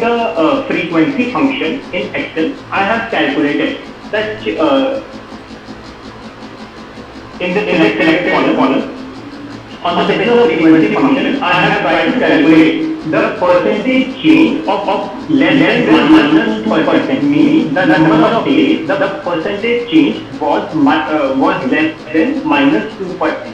the frequency function in Excel, I have calculated that in the selected column, on the basis of frequency function, I have tried to calculate the percentage change of less than minus 2%, meaning the number of days the percentage change was less than minus 2%.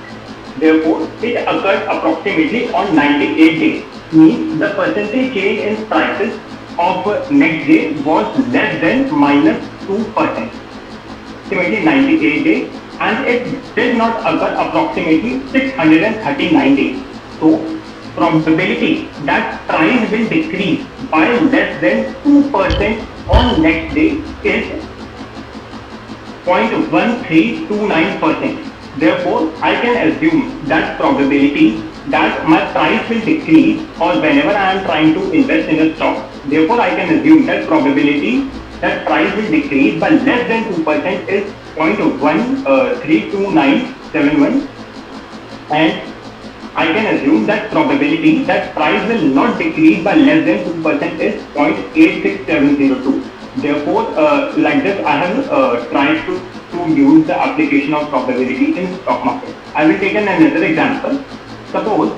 Therefore, it occurred approximately on 98 days, means the percentage change in prices of next day was less than minus 2%. Approximately 98 days, and it did not occur approximately 639 days. So, probability that price will decrease by less than 2% on next day is 0.1329%. Therefore, I can assume that probability that my price will decrease or whenever I am trying to invest in a stock. Therefore, I can assume that probability that price will decrease by less than 2% is 0.132971, and I can assume that probability that price will not decrease by less than 2% is 0.86702. Therefore, like this, I have tried to use the application of probability in stock market. I will take another example. Suppose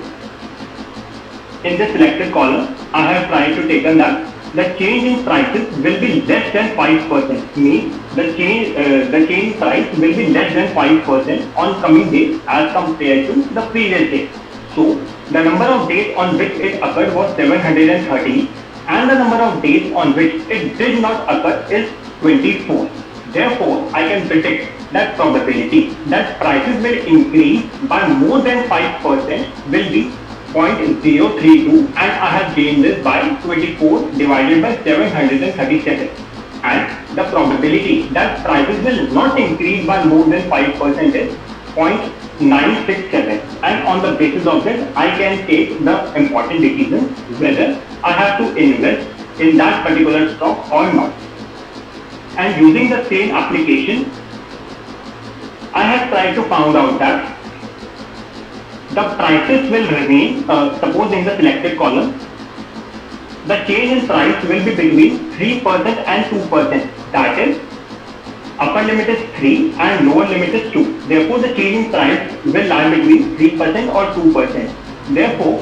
in the selected column, I have tried to take that the change in prices will be less than 5%. Means the change price will be less than 5% on coming days as compared to the previous day. So the number of days on which it occurred was 730, and the number of days on which it did not occur is 24. Therefore, I can predict that probability that prices will increase by more than 5% will be 0.032, and I have changed this by 24 divided by 737, and the probability that prices will not increase by more than 5% is 0.967, and on the basis of this I can take the important decision whether I have to invest in that particular stock or not. And using the same application, I have tried to find out that the prices will remain, suppose in the selected column, the change in price will be between 3% and 2%. That is, upper limit is 3 and lower limit is 2. Therefore, the change in price will lie between 3% or 2%. Therefore,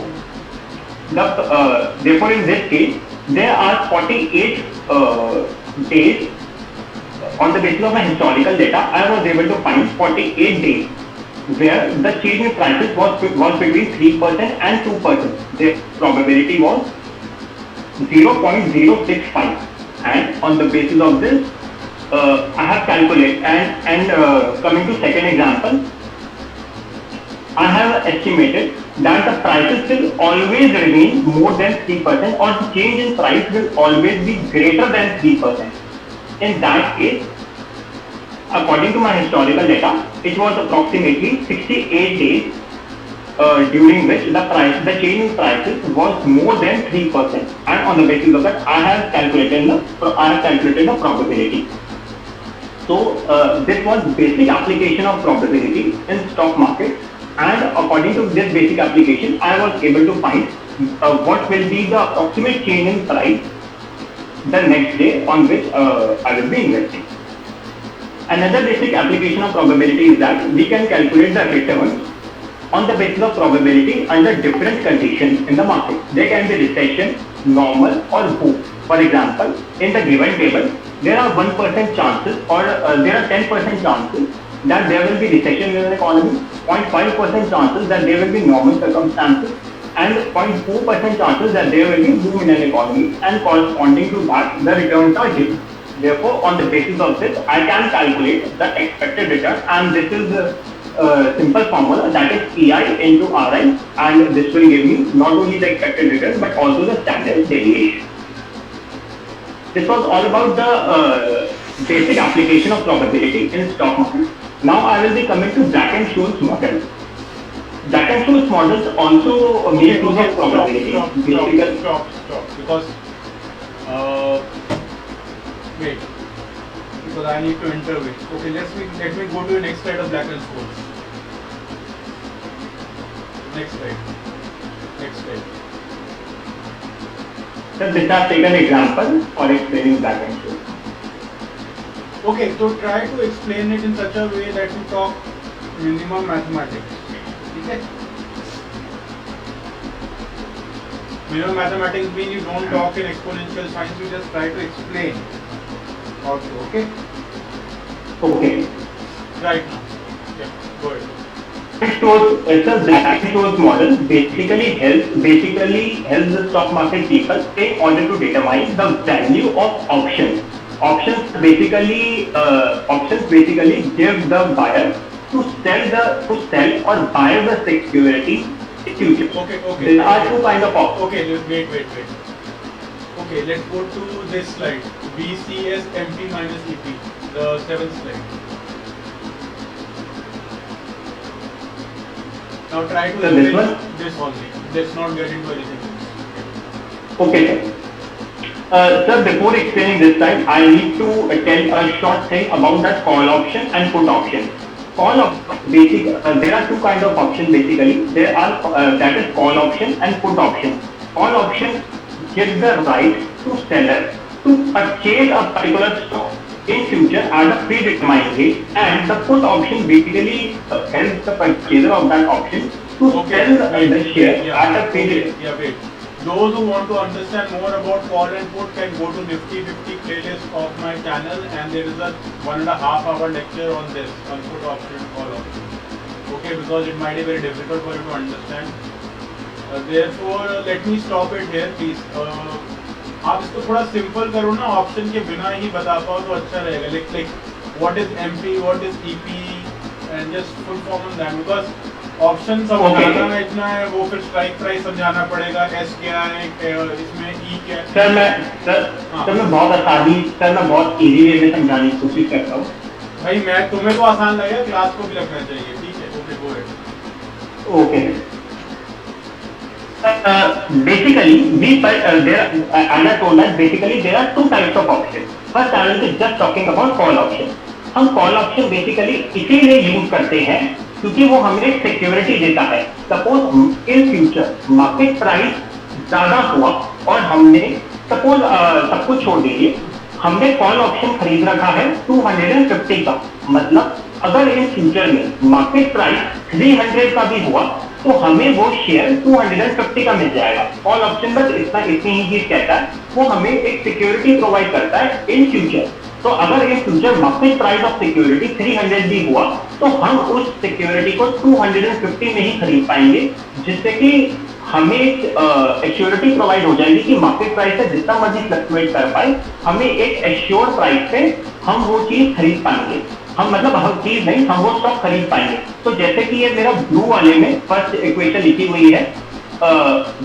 in this case, there are 48 days. On the basis of my historical data, I was able to find 48 days where the change in prices was between 3% and 2%. The probability was 0.065, and on the basis of this, I have calculated, and coming to second example, I have estimated that the prices will always remain more than 3%, or the change in price will always be greater than 3%. In that case, according to my historical data, it was approximately 68 days during which the change in prices was more than 3%, and on the basis of that, I have calculated the probability. So this was basic application of probability in stock market, and according to this basic application, I was able to find what will be the approximate change in price the next day on which I will be investing. Another basic application of probability is that we can calculate the return on the basis of probability under different conditions in the market. There can be recession, normal, or boom. For example, in the given table, there are 1% chances, or there are 10% chances that there will be recession in the economy, 0.5% chances that there will be normal circumstances, and 0.4% chances that there will be boom in an economy, and corresponding to that, the returns are given. Therefore, on the basis of this, I can calculate the expected return, and this is a simple formula, that is PI into RI, and this will give me not only the expected return but also the standard deviation. This was all about the basic application of probability in stock market. Now I will be coming to Black-Scholes model. Black-Scholes models also make use of probability. Stop. Because wait, because I need to intervene. Okay, let me go to the next slide of Black-Scholes. Next slide. So this has taken example for explaining that issue. Okay, so try to explain it in such a way that you talk minimum mathematics. ठीक है? Minimum mathematics means you don't talk in exponential signs, you just try to explain. Also, okay? Okay. Right now. Yeah, go ahead. Black Scholes model basically helps the stock market people in order to determine the value of options. Options basically give the buyer to sell or buy the security in future. Okay. There are two kinds of options. Okay, wait. Okay, let's go to this slide. VCS MP minus EP, the 7th slide. Now try to So this explain one? this only. Let's not get into anything else. Okay, sir. Sir, before explaining this time, I need to tell a short thing about that call option and put option. There are two kinds of option basically. There are that is call option and put option. Call option gives the right to seller to purchase a particular stock in future at a predetermined rate, and the put option basically helps the purchaser of that option to sell the share at a predetermined. Wait. Those who want to understand more about call and put can go to Nifty 50 playlist of my channel, and there is a 1.5 hour lecture on this, on put option and call option. Okay, because it might be very difficult for you to understand. Therefore, let me stop it here, please. आप इसको थोड़ा simple करो ना, option के बिना ही बता पाओ तो अच्छा रहेगा. Like what is MP, what is EP, and just full form on that, because option समझाना है इतना है, वो फिर स्ट्राइक प्राइस समझाना पड़ेगा, एस क्या है, इसमें ई क्या है. सर मैं बहुत इजी वे में समझाने की कोशिश करता हूँ. भाई तुम्हें तो आसान लगेगा, क्लास को भी लगना चाहिए. ठीक है, okay, go ahead. Okay. Basically, as I told that basically there are two types of options. First, I will be just talking about call option. हम call option basically इसीलिए यूज करते हैं क्योंकि वो हमें सिक्योरिटी देता है. Suppose in future market price ज्यादा हुआ और हमने सपोज सब कुछ छोड़ दीजिए, हमने कॉल ऑप्शन खरीद रखा है 250 का. मतलब अगर इन फ्यूचर में मार्केट प्राइस 300 का भी हुआ तो हमें वो शेयर 250 का मिल जाएगा. कॉल ऑप्शन बस इतनी ही चीज कहता है, वो हमें एक सिक्योरिटी प्रोवाइड करता है इन फ्यूचर. तो अगर इन future market price of security 300 भी हुआ तो हम उस सिक्योरिटी को 250 में ही खरीद पाएंगे, जिससे कि हमें एश्योरिटी प्रोवाइड हो जाएगी कि मार्केट प्राइस से जितना मर्जी फ्लक्चुएट कर पाए, हमें एक एश्योर्ड प्राइस पे हम वो चीज खरीद पाएंगे. हम मतलब हर चीज नहीं, हम वो स्टॉक खरीद पाएंगे. तो जैसे कि ये मेरा ब्लू वाले में फर्स्ट इक्वेशन लिखी हुई है,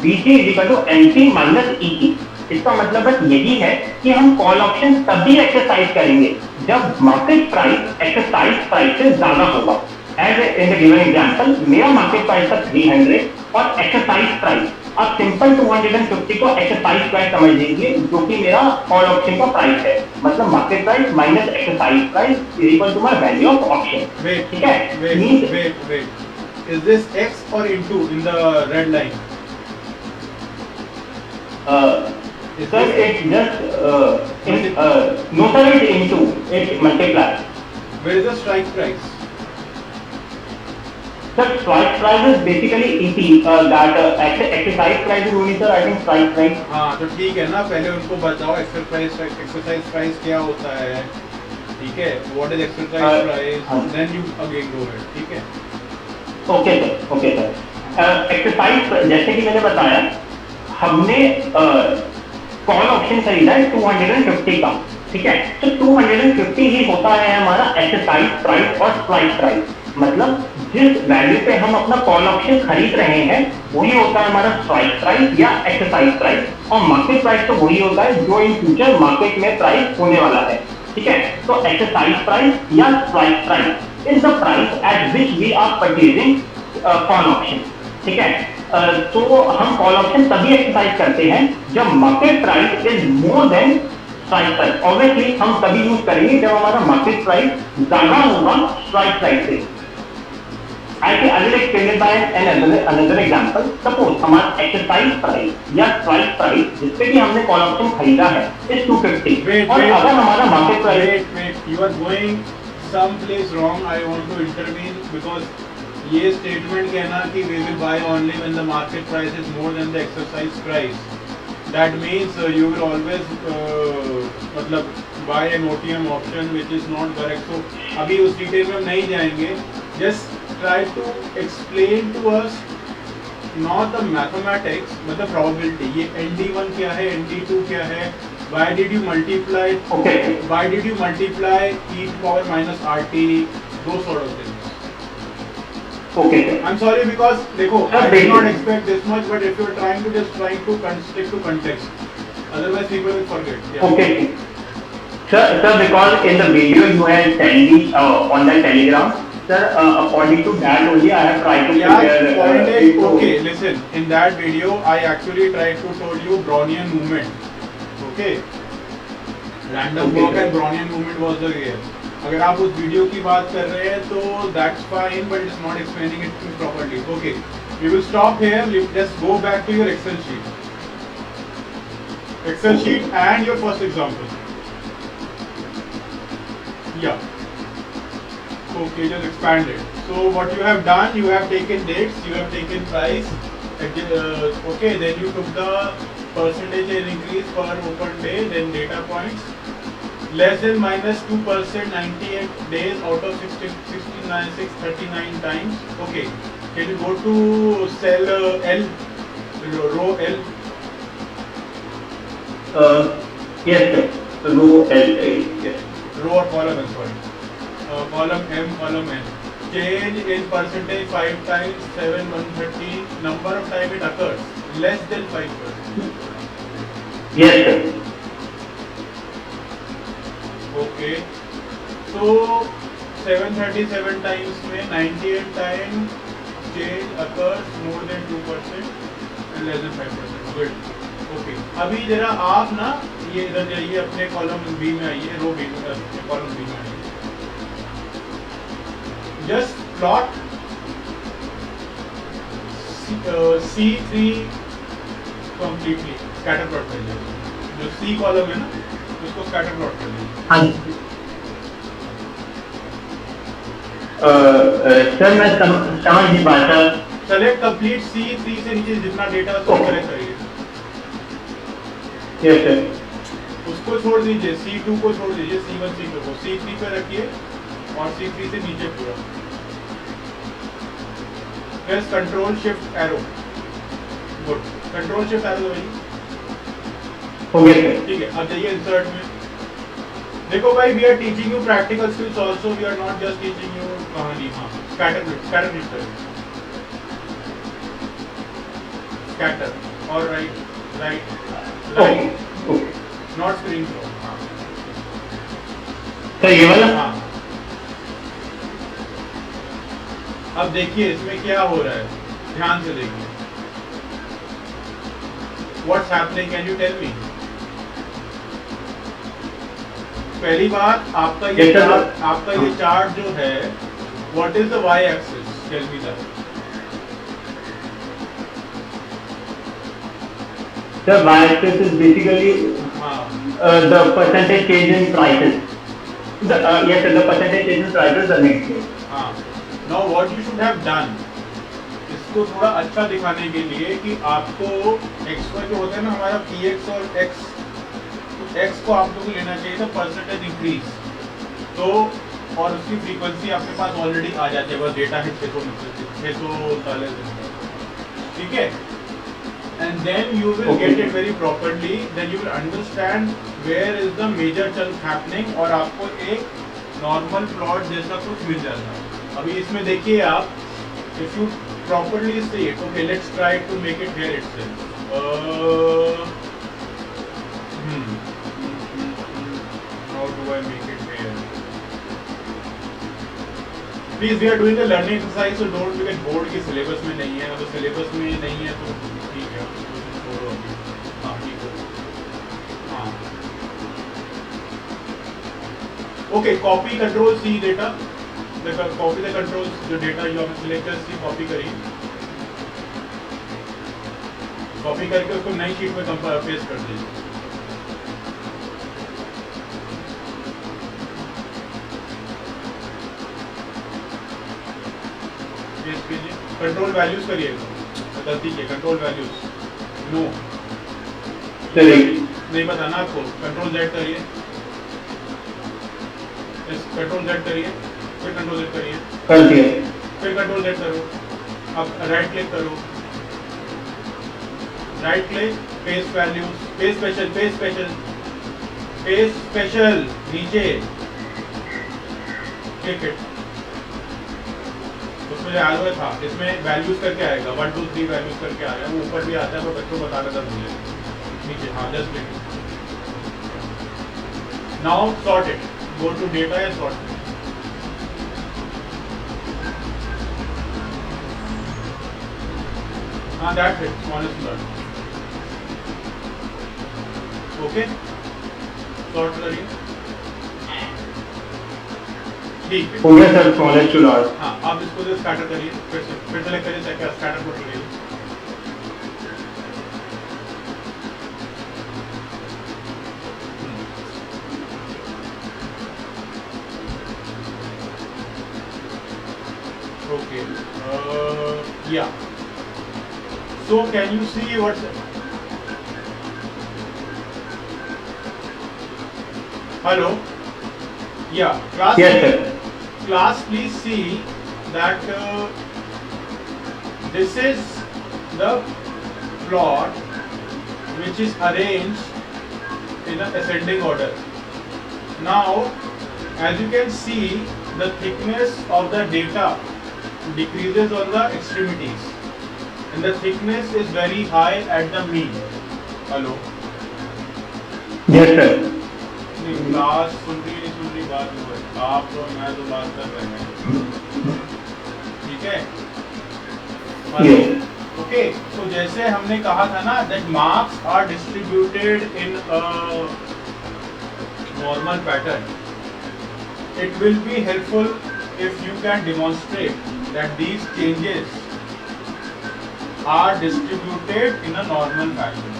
VC = NP - EP. इसका मतलब बस यही है कि हम कॉल ऑप्शन तभी एक्सरसाइज करेंगे जब मार्केट प्राइस एक्सरसाइज प्राइस से ज्यादा होगा. As in the given example, मेरा मार्केट प्राइस था 300 और एक्सरसाइज प्राइस, आप सिंपल 250 को एक्सरसाइज प्राइस समझ लीजिए, जो कि मेरा कॉल ऑप्शन का प्राइस है. मतलब market price minus exercise price equal to my value of option. ठीक है? Wait. Is this X or into in the red line? Sir, it's just no sir, it's into, it's multiply. Where is the strike price? Sir, strike price is basically EP. That exercise price is only, sir, I think strike price. हाँ, तो ठीक है ना, पहले उनको बताओ exercise price क्या होता है. ठीक है, what is exercise price, then you again go ahead. ठीक है. Okay sir. एक्सरसाइज जैसे कि मैंने बताया, हमने कॉल ऑप्शन खरीदा है 250 का. ठीक है, तो 250 ही होता है हमारा एक्सरसाइज प्राइस और स्ट्राइक प्राइस. मतलब जिस वैल्यू पे हम अपना कॉल ऑप्शन खरीद रहे हैं वही होता है हमारा स्ट्राइक प्राइस या एक्सरसाइज प्राइस, और मार्केट प्राइस तो वही होता है जो इन फ्यूचर मार्केट में प्राइस होने वाला है. ठीक है, तो एक्सरसाइज प्राइस या strike price is the price at which we are purchasing call option. ठीक है, तो हम कॉल ऑप्शन तभी एक्सरसाइज करते हैं जब market price is more than strike price. Obviously हम तभी यूज करेंगे जब हमारा मार्केट प्राइस ज्यादा होगा स्ट्राइक प्राइस से. I will explain it by another example. Suppose हमारा exercise price या strike price जिसपे कि हमने call option खरीदा है is 250 और अगर हमारा market price wait, you are going someplace wrong. I want to intervene because ये statement कहना कि we will buy only when the market price is more than the exercise price. That means you will always मतलब buy an OTM option which is not correct. So अभी उस detail में हम नहीं जाएंगे. Just try to explain to us not the mathematics but the probability. ये ND1 क्या है, ND2 क्या है, why did you multiply? Okay. Why did you multiply e to power minus RT? Those sort of things. Okay, sir. I'm sorry because देखो I did not expect this much, but if you're trying to stick to context, otherwise people will forget. Yeah. Okay. Sir, because in the video you had sent me on the Telegram, sir, according to that only I have tried to prepare. Point is, okay, listen. In that video, I actually tried to tell you Brownian movement. Okay. Random walk and Brownian movement was the real. अगर आप उस video की बात कर रहे हैं तो that's fine, but it's not explaining it properly. Okay, we will stop here. Let's go back to your Excel sheet. Excel sheet and your first example. Yeah. Okay, just expand it. So what you have done, you have taken dates, you have taken price. Okay, then you took the percentage increase per open day, then data points. Less than minus 2%, 98 days out of 639 times. Okay, can you go to cell L, row L? Yes, sir. Row L. Yes. Row or column, I'm sorry. Column M, column N. Change in percentage 5 times 7, 130. Number of time it occurs. Less than 5%. Yes, sir. Okay. So 737 times में 98 times change occurs more than 2% and less than 5%. Good. Okay. अभी जरा आप ना ये इधर जाइए अपने column B में आइए, रो बी में, कॉलम बी में आइए. Just plot C3 completely. Scatter plot कर लीजिए. जो C कॉलम है ना उसको स्कैटर प्लॉट कर लीजिए. हाँ सर मैं समझ नहीं पाता. सेलेक्ट कंप्लीट C3 से नीचे जितना डेटा उसको सेलेक्ट करिए. Yes sir. उसको छोड़ दीजिए, C2 को छोड़ दीजिए, C1 C2 को C3 पे रखिए और C3 से नीचे पूरा. Press control shift arrow. Good. Control shift arrow दबाइए. हो गया सर. ठीक है, अब जाइए इंसर्ट में. देखो भाई, we are teaching you practical skills also, we are not just teaching you कहानी. हाँ, स्कैटर क्लिक स्कैटर और right not screenshot. Sir ये वाला. हाँ. अब देखिए इसमें क्या हो रहा है, ध्यान से देखिए. What's happening, can you tell me? पहली बात, आपका ये चार्ट जो है, what is the y axis? Tell me that. The y-axis is basically the percentage change in prices. Yes, sir, the percentage change in prices the next day. Now what you should have done, इसको थोड़ा अच्छा दिखाने के लिए कि आपको XY जो होता है ना हमारा PX और X, X को आप लोगों को लेना चाहिए था परसेंटेज इंक्रीज. तो और उसकी फ्रीक्वेंसी आपके पास ऑलरेडी आ जाती है, बस डेटा है 639. ठीक है. And then you will get it very properly. Then you will understand where is the major chunk happening और आपको एक normal plot जैसा कुछ मिल जाता है. अभी इसमें देखिए आप, if you properly see it, okay, let's try to make it here itself. How do I make it here? Please, we are doing a learning exercise, so don't get bored कि syllabus में नहीं है. अगर syllabus में नहीं है तो ठीक है, छोड़ो अभी. हाँ, ठीक है. हाँ. Okay, copy Control C data. copy the controls, जो data you have selected से copy करिए, copy करके उसको नई sheet में paste कर दीजिए. Paste कीजिए. Control values करिएगा. गलती की control values. No. नहीं बताना आपको. Control Z करिए. कंट्रोल Z करिए, फिर कंट्रोल Z करिए, कर दिया, फिर कंट्रोल Z करो, अब राइट क्लिक करो, right click, paste values, paste special, paste special, paste special, नीचे क्लिक इट. उसमें जो आया हुआ था, इसमें वैल्यूज करके आएगा, 1 2 3 वैल्यूज करके आ रहा है, वो ऊपर भी आता है, वो बच्चों को बताना था मुझे. नीचे हाँ, just click. Now sort it. Go to data and sort. That's it. Smallest learn. Okay. Sort करिए. ठीक है. हो गया सर, स्मॉलेस्ट टू लार्ज. हाँ, आप इसको जो स्कैटर करिए, फिर सेलेक्ट करिए, चेक करिए, स्कैटर को करिए. Okay. Yeah. So can you see what's hello? Yeah. Class. Yes, sir. Class, please see that this is the plot which is arranged in an ascending order. Now, as you can see, the thickness of the data decreases on the extremities and the thickness is very high at the mean. Hello? Yes, sir. नहीं, class सुन रही बात नहीं, आप और मैं तो बात कर रहे हैं. ठीक है? Yes. Okay, so जैसे हमने कहा था ना, that marks are distributed in a normal pattern. It will be helpful if you can demonstrate that these changes are distributed in a normal fashion.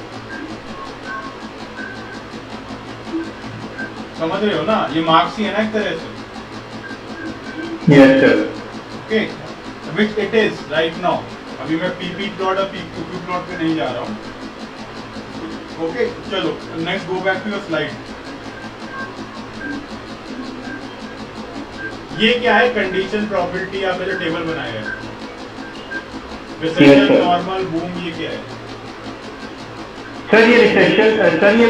समझ रहे हो ना? ये मार्क्स ही है ना एक तरह से. Yes, sir. Okay, which it is right now. अभी मैं PP plot और PQ plot पे नहीं जा रहा हूँ. Okay, चलो next go back to your slide. ये क्या है? कंडीशन, प्रोबेबिलिटी, आपने जो टेबल बनाया है, रिसेशन, नॉर्मल, बूम, ये क्या है? सर ये रिसेशन, सर ये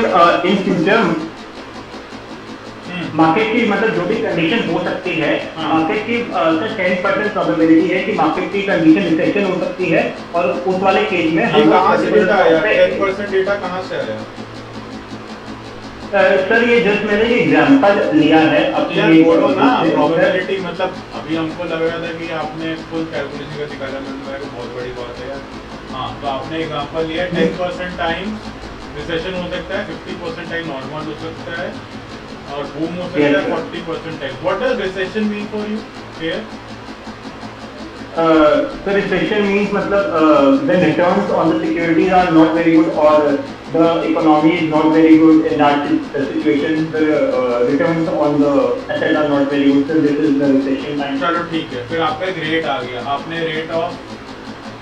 इन फ्यूचर मार्केट की मतलब जो भी कंडीशन हो सकती है, मार्केट की सर 10% प्रोबेबिलिटी है कि मार्केट की कंडीशन रिसेशन हो सकती है, और उस वाले केस में हम कहाँ से डेटा आया? 10% डेटा कहाँ से आया? सर ये जस्ट मैंने ये एग्जांपल लिया है अपने बोलो ना. प्रोबेबिलिटी मतलब अभी हमको लग रहा था कि आपने फुल कैलकुलेशन का निकाला, मैंने कहा बहुत बड़ी बात है यार. हाँ, तो आपने एग्जांपल लिया 10% टाइम रिसेशन हो सकता है, 50% टाइम नॉर्मल हो सकता है, और बूम हो सकता है 40% time. What does recession mean for you here? So recession means मतलब when returns on the securities are not very good or the economy is not very good in that situation, the returns on the assets are not very good, so this is the recession time. चलो ठीक है, फिर आपका एक rate आ गया, आपने rate of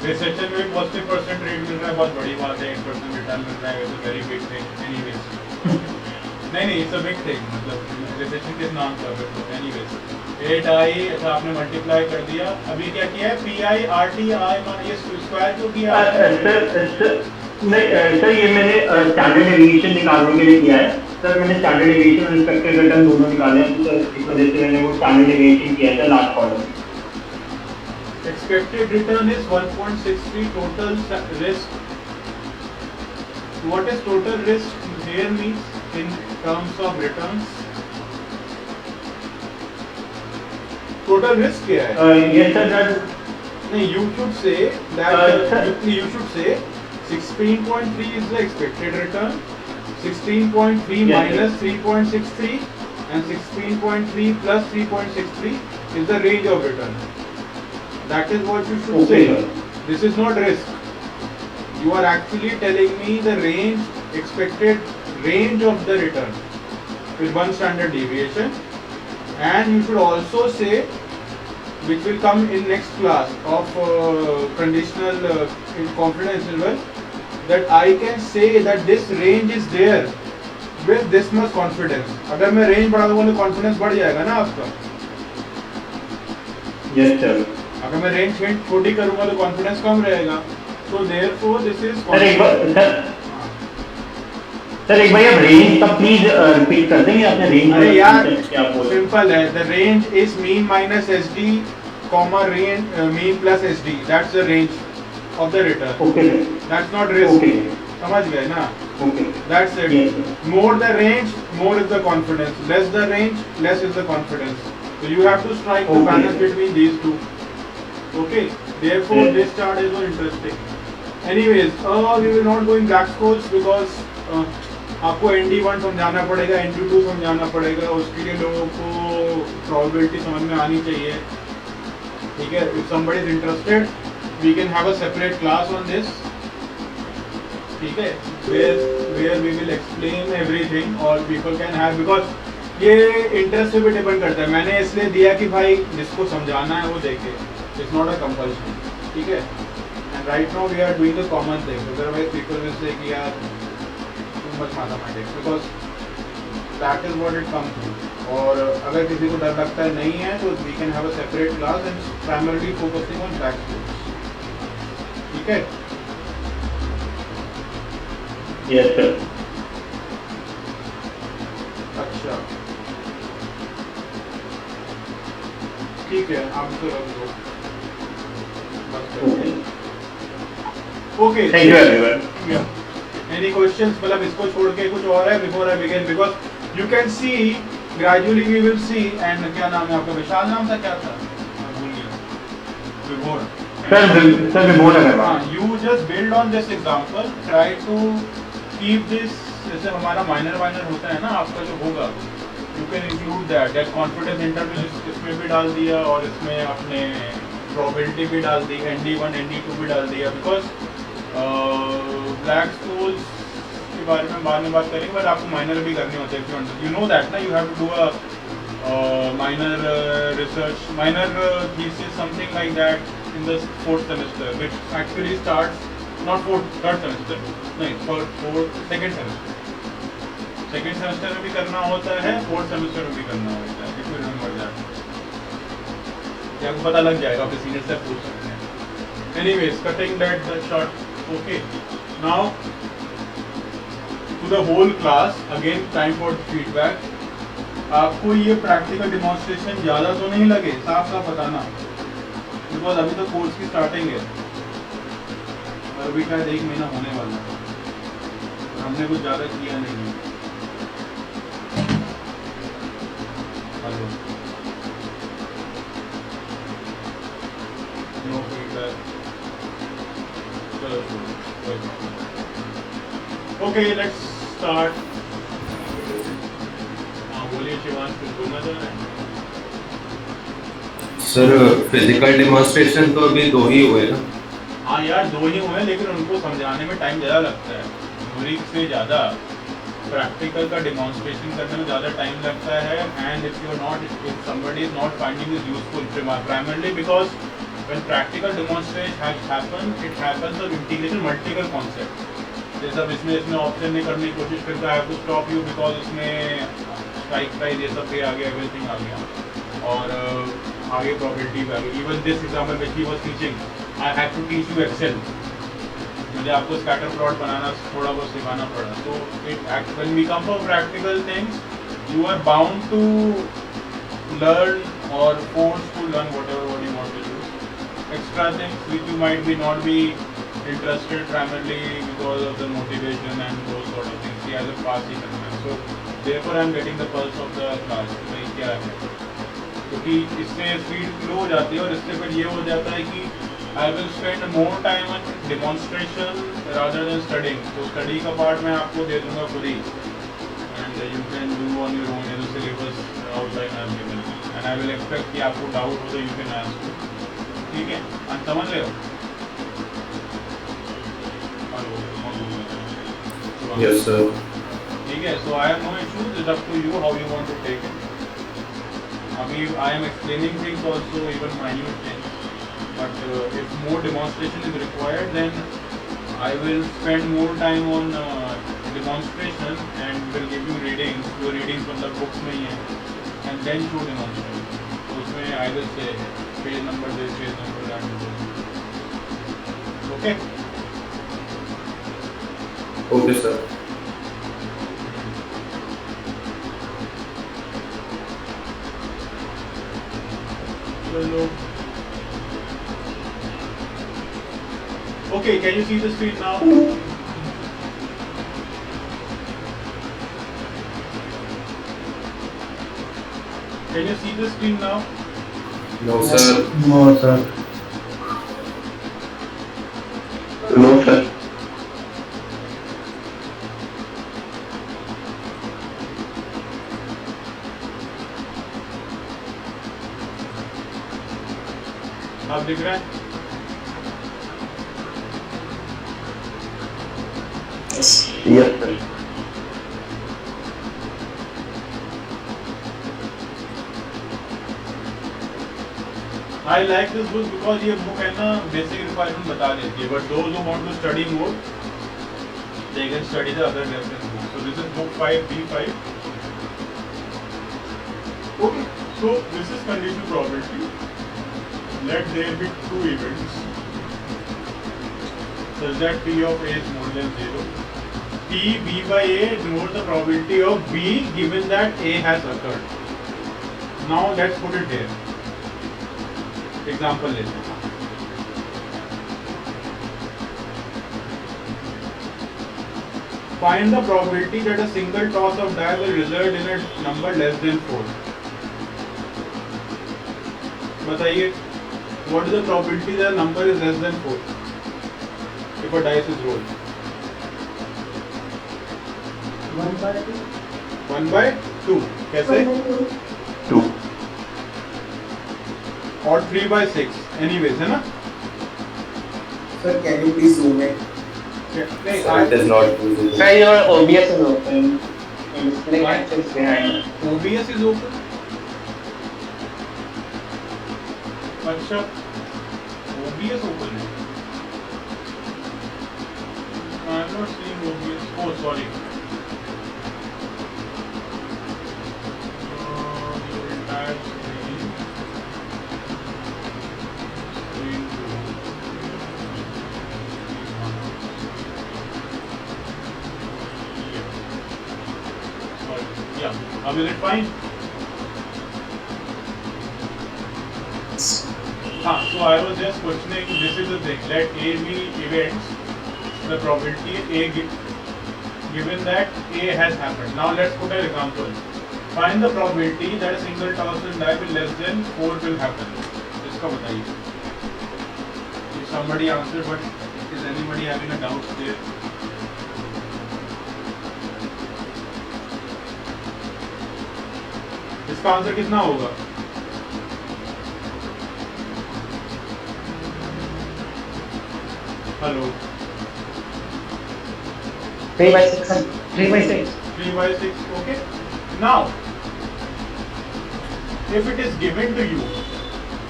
recession में 40% rate मिल रहा है, बहुत बड़ी बात है. 8% रिटर्न मिल रहा है, it's a very big thing. Anyways नहीं, इट्स अ बिग थिंग, मतलब रिसेशन किस नाम का है. एनीवेज 8 आई, अच्छा आपने मल्टीप्लाई कर दिया. अभी क्या किया है? P I R T I मान ये स्क्वायर क्यों किया? सर ये मैंने स्टैंडर्ड डेविएशन निकालने के लिए किया है. सर मैंने स्टैंडर्ड डेविएशन और एक्सपेक्टेड रिटर्न दोनों निकाले हैं, तो इस वजह से मैंने वो स्टैंडर्ड डेविएशन किया है last column. Expected return is 1.63 total risk. What is total risk here means in terms of returns? Total risk क्या है? Yes sir. नहीं, you should say that you should say 16.3 is the expected return, 16.3 minus 3.63 and 16.3 plus 3.63 is the range of return. That is what you should Okay, say. sir. This is not risk. You are actually telling me the range, expected range of the return with one standard deviation, and you should also say, which will come in next class of conditional confidence interval, that I can say that this range is there with this much confidence. अगर मैं range बढ़ा दूंगा तो confidence बढ़ जाएगा ना आपका. Yes, sir. अगर मैं range छोटी करूंगा तो confidence कम रहेगा. So therefore this is. Sir एक बार आप रेंज का प्लीज रिपीट कर देंगे आपने रेंज. अरे यार क्या बोल सिंपल है. The range is mean minus SD, comma range mean plus SD. That's the range of the return. Okay That's not risk. Okay समझ गए ना? Okay. That's it. Yes, sir. More the range, more is the confidence. Less the range, less is the confidence. So you have to strike the Okay. balance between these two. Okay. Therefore, Yes. this chart is so interesting. Anyways, we will not go in black scores because आपको ND1 समझाना पड़ेगा, ND2 समझाना पड़ेगा. उसके लिए लोगों को probability समझ में आनी चाहिए. ठीक है? If somebody is interested, we can have a separate class on this. ठीक है, where we will explain everything or people can have, because ये इंटरेस्ट पे भी डिपेंड करता है. मैंने इसलिए दिया कि भाई जिसको समझाना है वो देखे. It's not a compulsion. ठीक है. And right now we are doing the common thing. Otherwise people will say कि यार too much mathematics, because that is what it comes to. और अगर किसी को डर लगता है नहीं है तो we can have a separate class and primarily focusing on back. ठीक है. Yes sir. अच्छा ठीक है, आप तो रख दो. Okay. Okay, thank you everyone. Any questions? मतलब इसको छोड़ के कुछ और है before I begin? Because you can see gradually we will see. And क्या नाम है आपका? विशाल नाम था क्या था? भूल गया. विभोर. सर विभोर Agarwal. You just build on this example. Try to keep this. जैसे हमारा माइनर होता है ना आपका जो होगा, you can include that confidence interval इसमें भी डाल दिया और इसमें आपने probability भी डाल दी, ND1 ND2 भी डाल दिया. बिकॉज ब्लैक स्कूल्स के बारे में बाद में बात करेंगे, बट आपको माइनर भी करने होते हैं. यू नो दैट ना, you have to do a minor research, minor thesis, something like that in the 4th semester, which actually starts not 4th, 3rd semester, नहीं 4th, 2nd semester. 2nd semester में भी करना होता है, 4th semester में भी करना होता है. If you remember that, ये आपको पता लग जाएगा, अपने सीनियर से पूछ सकते हैं. Anyways, cutting that short. Okay. Now to the whole class again, time for feedback. आपको ये प्रैक्टिकल डिमॉन्स्ट्रेशन ज़्यादा तो नहीं लगे? साफ बताना, बिकॉज अभी तो कोर्स की स्टार्टिंग है और अभी शायद 1 महीना होने वाला है. हमने कुछ ज़्यादा किया नहीं है. Hello, no feedback. चलो ओके, लेट्स स्टार्ट. हाँ बोलिए शिवांश, कुछ बोलना चाह रहे हैं? सर फिजिकल डिमॉन्स्ट्रेशन तो अभी 2 ही हुए ना? हाँ यार 2 ही हुए, लेकिन उनको समझाने में टाइम ज़्यादा लगता है. थ्योरी से ज़्यादा प्रैक्टिकल का डिमॉन्स्ट्रेशन करने में ज़्यादा टाइम लगता है. And if you not, if somebody is not finding this useful, primarily because when practical demonstration happen, it happens of integration multiple concept. जैसे अब इसमें ऑप्शन नहीं करने की कोशिश करता है, I have to stop you because उसमें स्ट्राइक प्राइस ये सब पे आ गया, एवरीथिंग आ गया, और आगे प्रॉपर्टी पे आ गई. Even this example which he was teaching, I have to teach you Excel. मुझे आपको स्कैटर प्लॉट बनाना थोड़ा बहुत सिखाना पड़ा. तो it when we come for practical things, you are bound to learn और force to learn whatever you want to do. Extra things which you might be not be interested primarily because of the motivation and those sort of things. He has a pass ही करना है. So therefore I am getting the pulse of the class. भाई क्या है? क्योंकि इससे speed लो हो जाती है और इससे फिर ये हो जाता है कि I will spend more time on demonstration rather than studying. तो study का पार्ट मैं आपको दे दूंगा खुद ही. And you can do on your own in the syllabus outline I have given, and I will expect कि आपको doubt हो तो you can ask. ठीक है, आप समझ रहे हो? Yes, sir. ठीक है, so I have no issues. It's up to you how you want to take it. अभी I am explaining things also, even minute things. But if more demonstration is required, then I will spend more time on demonstration and will give you readings. जो readings मतलब books में ही है, and then show demonstration. तो उसमें I will say page number this, page number that. Okay. Okay, sir. Hello. Okay, can you see the screen now? Can you see the screen now? No, sir. No, sir. No, sir. आप दिख रहा है? Yes, sir. I like this book because ये book है ना basic requirement बता देती है. But those who want to study more, they can study the other reference book. So this is book 5B5. Okay. So this is conditional probability. Let there be two events such that P of A is more than 0. P B by A denotes the probability of B given that A has occurred. Now let's put it here. Example लेते हैं. Find the probability that a single toss of die will result in a number less than 4. बताइए, what is the probability that a number is less than 4 if a dice is rolled? 1 by 2. कैसे? 2. और 3 by 6. Anyways, है ना? Sir, can you please zoom in? नहीं, Sir, it is not usable. Sir, your OBS is open. Display capture is behind. OBS is open. अच्छा, OBS open है. I am not seeing OBS. Oh, sorry. Your entire screen. Screen 2. Sorry. Yeah. Now is it fine? So I was just questioning, this is the thing, let A be events, the probability A given that A has happened. Now let's put an example. Find the probability that a single toss and die will less than 4 will happen. इसका बताइए. If somebody answered, but is anybody having a doubt there? इसका answer कितना होगा? Hello. 3 by 6. 3 by 6. 3 by 6. Okay. Now, if it is given to you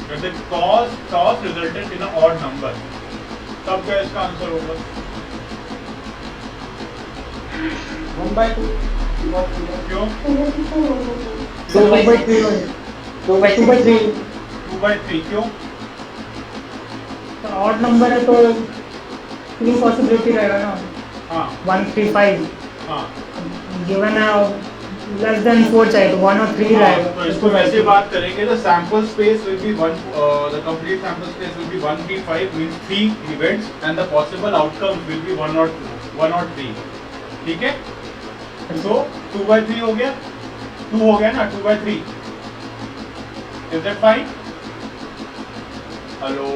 that the toss resulted in an odd number, तब क्या इसका answer होगा? 1 by 2. क्यों? 2 by 3. 2 by 3. 2 by 3 क्यों? Odd number है तो 3 पॉसिबिलिटी रहेगा ना. हाँ 1 3 5 हाँ. गिवन है लेस देन 4 चाहिए तो 1 और 3 रहेगा. तो इसको वैसे बात करेंगे, the sample space will be the complete sample space will be 1 3 5 means 3 events and the possible outcomes will be 1 or 3. ठीक है? So 2 by 3 हो गया, 2 हो गया ना, 2 by 3. Is that fine? Hello.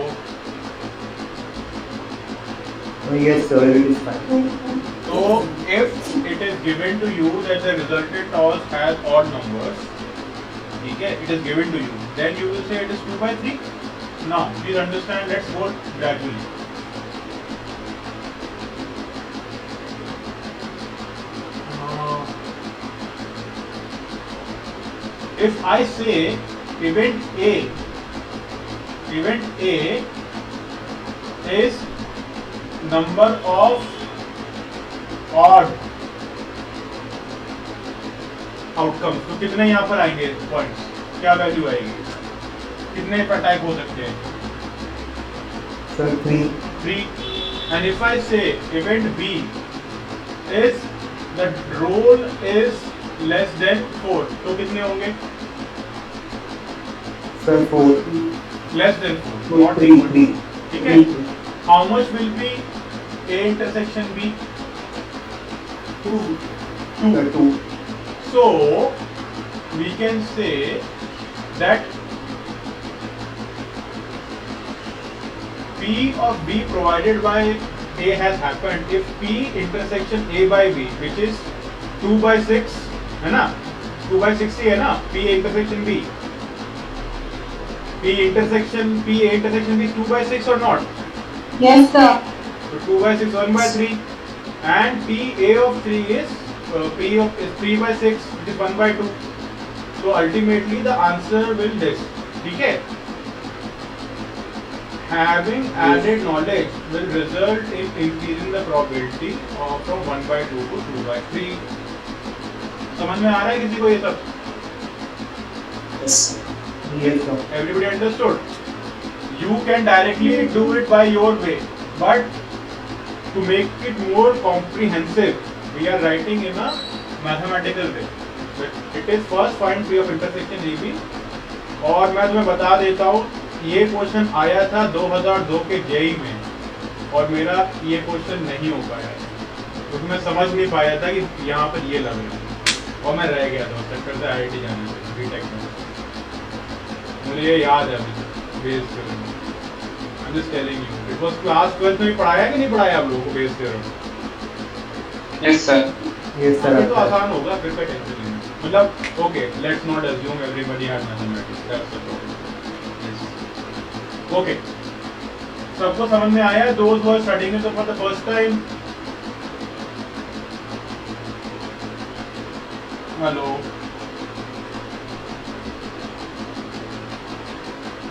Yes, sir, it is fine. So if it is given to you that the resultant toss has odd numbers, okay, it is given to you, then you will say it is 2 by 3. Now please understand, let's go gradually. If I say event A is number of odd outcomes, तो कितने यहाँ पर आएंगे points, क्या value आएगी, कितने पर type हो सकते हैं? Sir, 3. 3. And if I say event B is the roll is less than 4, तो कितने होंगे? Sir, 4. Less than 4, not 3. equal to. 3. ठीक है? How much will be A intersection B? 2. Sir, 2. So we can say that P of B provided by A has happened if P intersection A by B, which is 2 by 6, है ना? 2 by 60 है ना? P intersection B. P intersection A intersection B is 2 by 6 or not? Yes, sir. So 2 by 6, 1 by 3, and P A of 3 is P of is 3 by 6, which is 1 by 2. So ultimately the answer will this. ठीक है? Having added knowledge will result in increasing the probability of from 1 by 2 to 2 by 3. समझ में आ रहा है किसी को ये सब? Yes, sir. Everybody understood? You can directly do it by your way, but to make it more comprehensive, we are writing in a mathematical way. But it is first find P of intersection AB, और मैं तुम्हें बता देता हूँ ये question आया था 2002 के जेई में, और मेरा ये क्वेश्चन नहीं हो पाया क्योंकि मैं समझ नहीं पाया था कि यहाँ पर ये लग रहा है, और मैं रह गया था उस चक्कर से IIT जाने से बीटेक में। मुझे ये याद है अभी Bayes theorem. I'm just telling you, it was class 12 में पढ़ाया कि नहीं पढ़ाया आप लोगों को Bayes theorem? Yes sir. Yes, sir. तो आसान होगा, फिर कोई टेंशन नहीं है। मतलब okay, let's not assume everybody has mathematics, that's the problem. Okay, सबको समझ में आया? Those who are studying it for the first time, hello,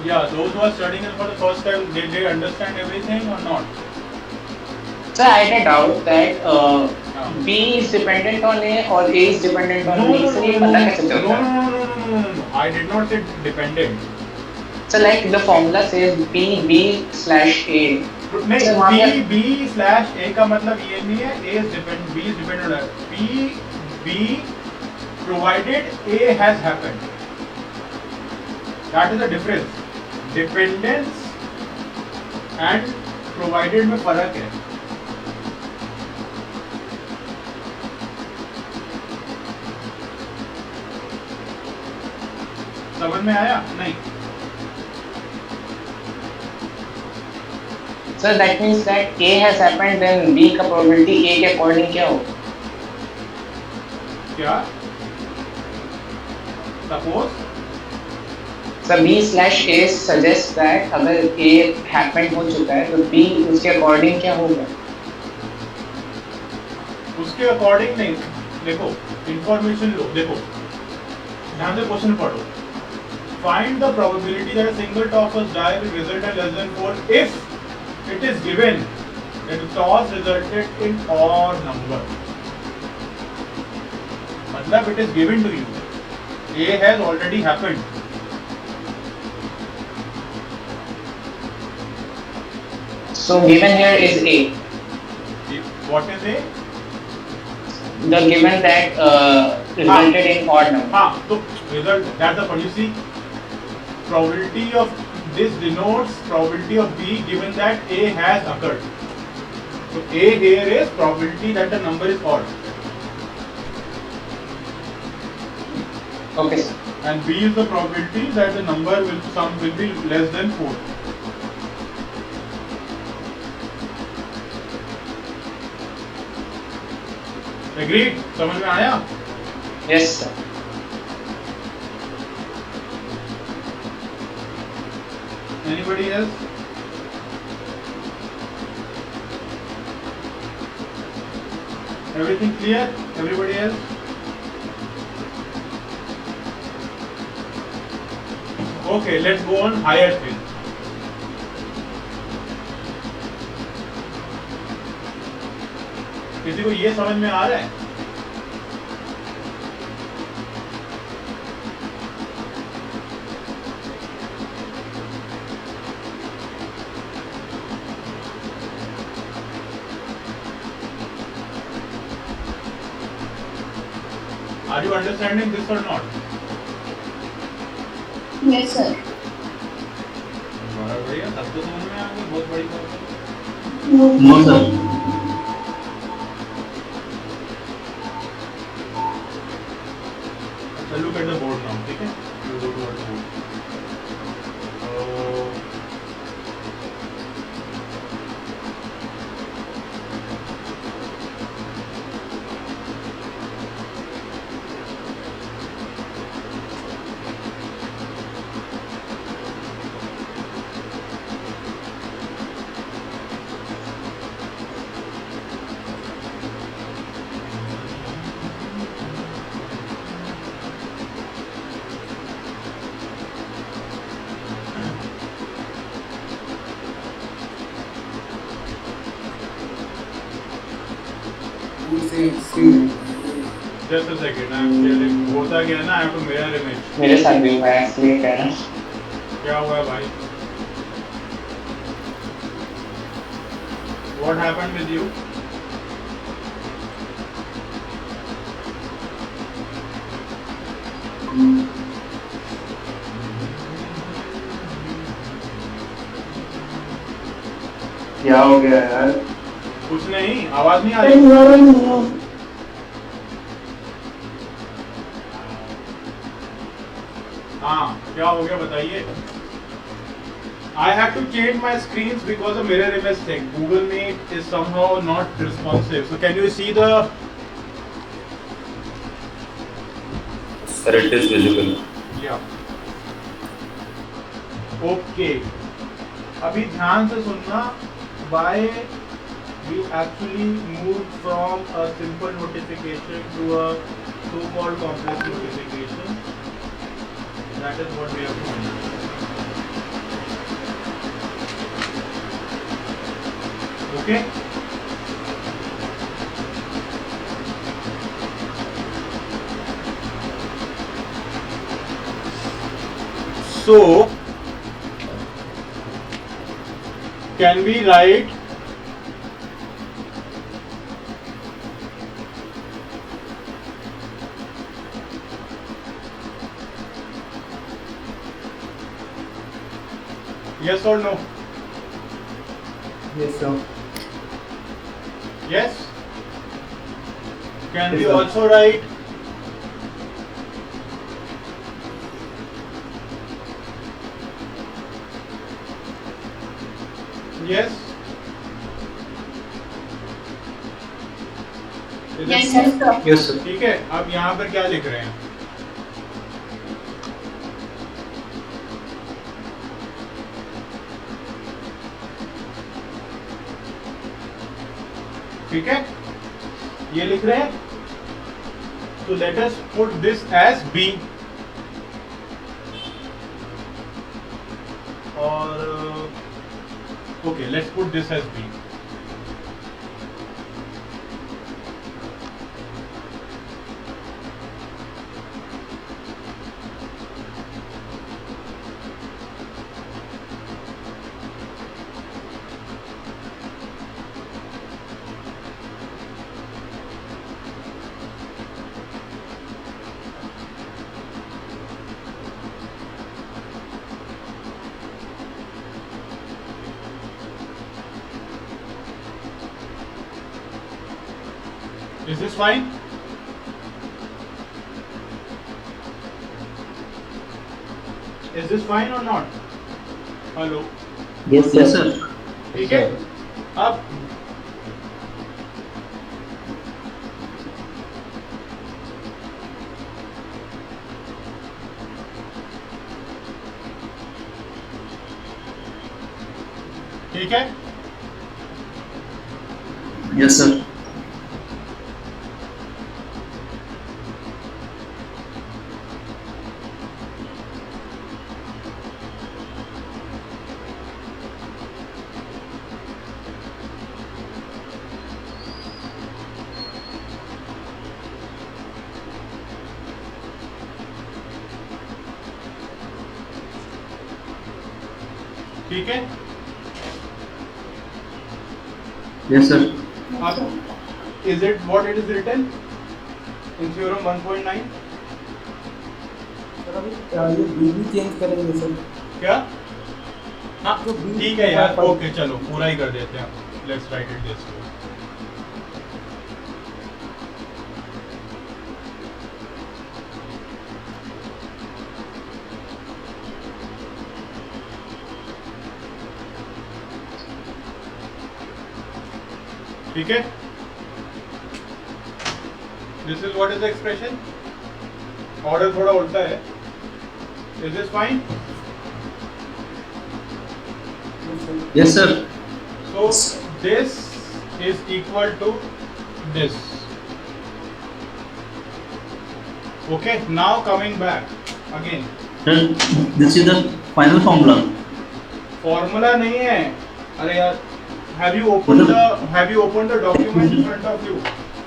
yeah, those who are studying it for the first time, did they understand everything or not? Sir, I had a doubt that B is dependent on A or A is dependent on B. Sir, ये पता कैसे चलता है? No. I did not say dependent. So like the formula says B/A. नहीं, B/A का मतलब ये नहीं है B is dependent on B provided A has happened. That is the difference. Dependence and provided में फर्क है। समझ में आया? नहीं। So that means that A has happened, then B का probability A के according क्या हो? क्या? Suppose So B/A suggests that अगर A happened हो चुका है तो B उसके according क्या होगा? उसके अकॉर्डिंग नहीं, देखो इंफॉर्मेशन लो, देखो ध्यान से क्वेश्चन पढ़ो। Find the probability that a single toss die will result in less than 4 if it is given that the toss resulted in odd number. मतलब it is given to you. A has already happened. So given here is A. What is A? The given that resulted in odd number. हाँ, तो result, that's the point. You see, probability of this denotes probability of B given that A has occurred. So A here is probability that the number is odd, Okay, sir. and B is the probability that the number will be less than 4. Agreed? समझ में आया? Yes, sir. Anybody else? Everything clear? Everybody else? Okay, let's go on higher field. किसी को ये समझ में आ रहा है? Are you understanding this or not? Yes, sir. बहुत बढ़िया, तब तो समझ में आ गई, बहुत बड़ी बात है। No, sir. अच्छा, look at the board now, ठीक है? You go to the board. Just a second, I'm telling you, होता क्या है ना, I have to mirror image. मेरे साथ भी हुआ है, इसलिए कह रहा हूँ. क्या हुआ है भाई? What happened with you? क्या हो गया यार? कुछ नहीं, आवाज नहीं आ रही. हाँ, क्या हो गया बताइए. I have to change my screens because of mirror image thing. Google Meet is somehow not responsive. So can you see the? Sir, it is visible. Yeah. Okay. अभी ध्यान से सुनना. Why we actually moved from a simple notification to a so-called complex notification. That is what we have to do. Okay? So, can we write yes or no? Yes, sir. Yes? Can Yes, we sir. also write yes? Is it- Yes, sir. Yes, sir. ठीक है, अब यहाँ पर क्या लिख रहे हैं? ठीक है, ये लिख रहे हैं. So let us put this as B. और okay, let's put this as B. Is this fine? Is this fine or not? Hello. Yes, sir. Yes, sir. ठीक है. अब ठीक है? Yes, sir. ठीक है? Yes, sir. अब is it what it is written in theorem 1.9? Sir अभी ये बी भी चेंज करेंगे सर। क्या? हाँ जो B ठीक है यार, पर- ओके चलो पूरा ही कर देते हैं, let's write it this way. ठीक है? This is what is the expression? Order थोड़ा उल्टा है. Is this fine? Yes, sir. So this is equal to this. Okay, now coming back again. Sir, this is the final formula. Formula नहीं है. अरे यार, have you opened the document in front of you?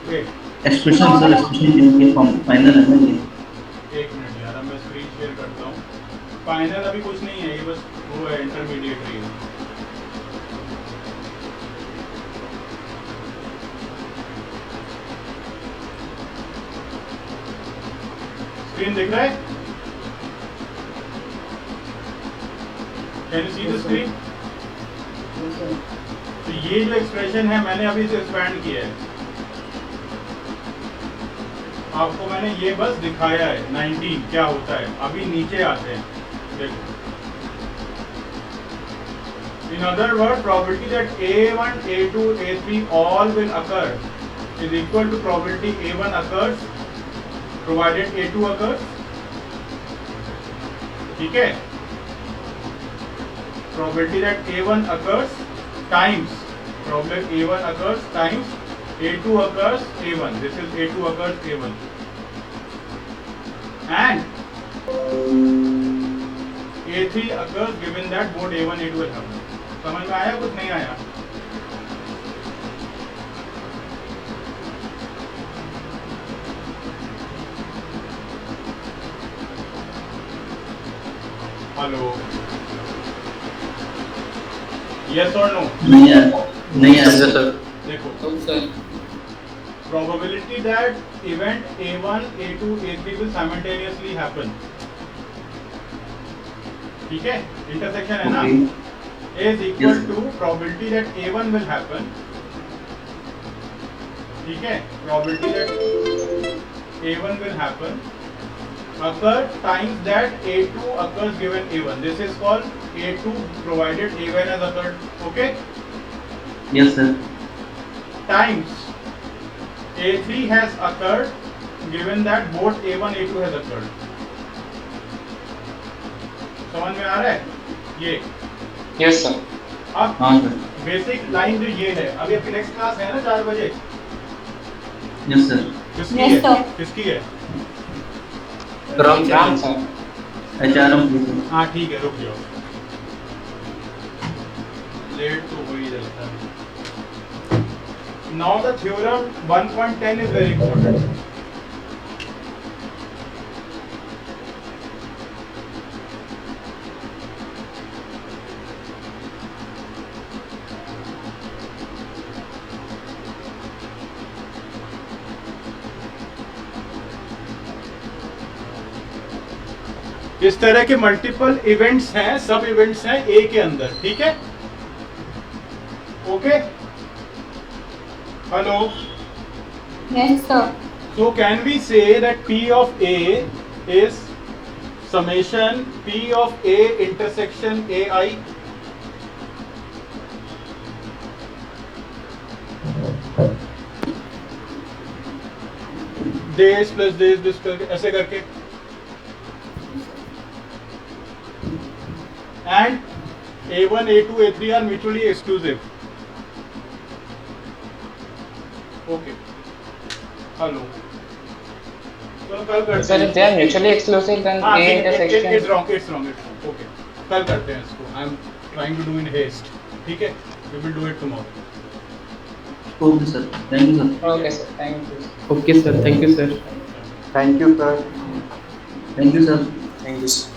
Wait, Expression, sir. Expression in form final है ना ये. एक minute यार, अब मैं स्क्रीन शेयर करता हूँ. फाइनल अभी कुछ नहीं है, ये बस वो है इंटरमीडिएट है. स्क्रीन दिख रहा है? Can you see the screen? तो ये जो एक्सप्रेशन है मैंने अभी इसे एक्सपैंड किया है. आपको मैंने ये बस दिखाया है 19 क्या होता है. अभी नीचे आते हैं. देखो. In other words, probability that A1, A2, A3 all will occur is equal to probability A1 occurs provided A2 occurs. ठीक है? Probability that A1 occurs times probability A1 occurs times A2 occurs A1. This is A2 occurs A1. And A3 occurs given that both A1 A2 will happen. समझ में आया कुछ नहीं आया? Hello. Yes or no? नहीं है. नहीं है. Yes, sir. देखो. Probability that event A1, A2, A3 will simultaneously happen. ठीक है? Intersection है ना? Okay. is equal Yes. to probability that A1 will happen. ठीक है? Probability that A1 will happen occur times that A2 occurs given A1. This is called A2 provided A1 has occurred. Okay? Yes, sir. Times A3 has occurred given that both A1 A2 has occurred. समझ में आ रहा है? ये yes sir. अब हाँ sir. Basic line जो ये है, अभी आपकी नेक्स्ट क्लास है ना 4 बजे. Yes, sir. किसकी Yes, है? sir. किसकी है? राम सर. HRM. हाँ ठीक है, रुक जाओ. लेट तो हो ही जाता है. Now the theorem 1.10 is very important. इस तरह के मल्टीपल इवेंट्स हैं, सब इवेंट्स हैं ए के अंदर. ठीक है? Okay? Hello. Yes, sir. So can we say that P of A is summation P of A intersection AI? This plus this करके ऐसे करके. And A1, A2, A3 are mutually exclusive. Okay. Hello. चलो कल करते Sir, हैं if they are mutually exclusive, then हाँ, A intersection. it's wrong. Okay. कल करते हैं इसको. I'm trying to do in haste. ठीक है? We will do it tomorrow. Okay sir, thank you sir, Okay, sir. Thank you. Okay, sir. Thank you, sir. Thank you, sir. Thank you sir. Thank you, sir.